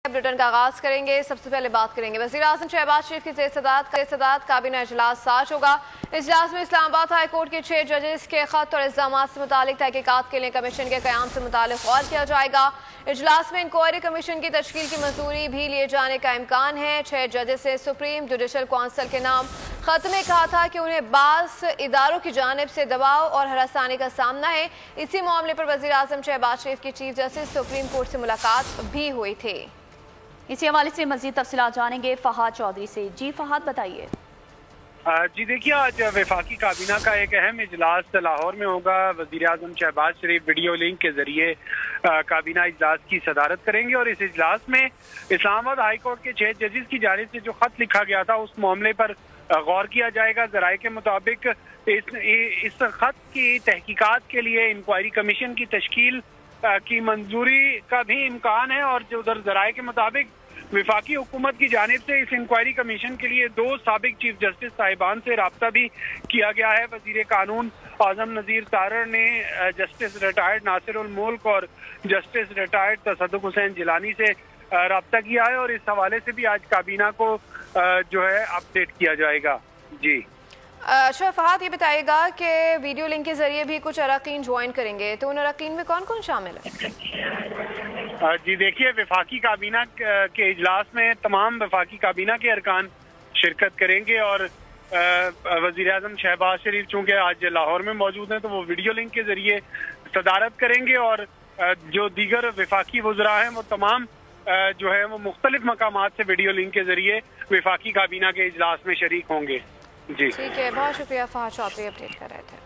Bulletin का आगाज करेंगे। सबसे पहले बात करेंगे वज़ीर-ए-आज़म शहबाज शरीफ की ज़ेर-ए-सदारत काबीना इजलास आज होगा। इजलास में इस्लामाबाद हाई कोर्ट के 6 जजेस के खत और इल्जामात से मुतालिक तहकीकात के लिए कमीशन के क़याम से मुतालिक गौर किया जाएगा। इजलास में इंक्वायरी कमीशन की तश्कील की मंजूरी भी लिए जाने का इम्कान है। 6 जजेस से सुप्रीम जुडिशल काउंसिल के नाम खत में कहा था कि उन्हें बाज़ इदारों की जानिब से दबाव और हरासानी का सामना है। इसी मामले पर वज़ीर-ए-आज़म शहबाज शरीफ की चीफ जस्टिस सुप्रीम कोर्ट से मुलाकात भी हुई थी। इसी हवाले से मज़ीद तफसीलात जानेंगे फहाद चौधरी से। जी फहाद, बताइए। जी देखिए, आज वफाकी काबीना का एक अहम इजलास लाहौर में होगा। वज़ीर-ए-आज़म शहबाज शरीफ वीडियो लिंक के जरिए काबीना इजलास की सदारत करेंगे और इस इजलास में इस्लामाबाद हाई कोर्ट के 6 जजेस की जानिब से जो खत लिखा गया था उस मामले पर गौर किया जाएगा। ज़राए के मुताबिक इस खत की तहकीकात के लिए इंक्वायरी कमीशन की तश्कील की मंजूरी का भी इम्कान है और जो उधर ज़राए के मुताबिक वफाकी हुकूमत की जानिब से इस इंक्वायरी कमीशन के लिए 2 साबिक चीफ जस्टिस साहिबान से राब्ता भी किया गया है। वजीर कानून आजम नज़ीर तारड़ ने जस्टिस रिटायर्ड नासिर उल मुल्क और जस्टिस रिटायर्ड तसद्दुक हुसैन जिलानी से राब्ता किया है और इस हवाले से भी आज काबीना को जो है अपडेट किया जाएगा। जी अच्छा फहाद, ये बताइएगा कि वीडियो लिंक के जरिए भी कुछ अरकान ज्वाइन करेंगे, तो उन अरकान में कौन कौन शामिल है? जी देखिए, वफाकी काबीना के इजलास में तमाम वफाकी काबीना के अरकान शिरकत करेंगे और वज़ीर-ए-आज़म शहबाज शरीफ चूँकि आज लाहौर में मौजूद हैं तो वो वीडियो लिंक के जरिए सदारत करेंगे और जो दीगर वफाकी वज़रा हैं वो तमाम जो है वो मुख्तलिफ मकामात से वीडियो लिंक के जरिए वफाकी काबीना के इजलास में शरीक होंगे। जी ठीक है, बहुत शुक्रिया फहाद चौधरी, अपडेट कर रहे थे।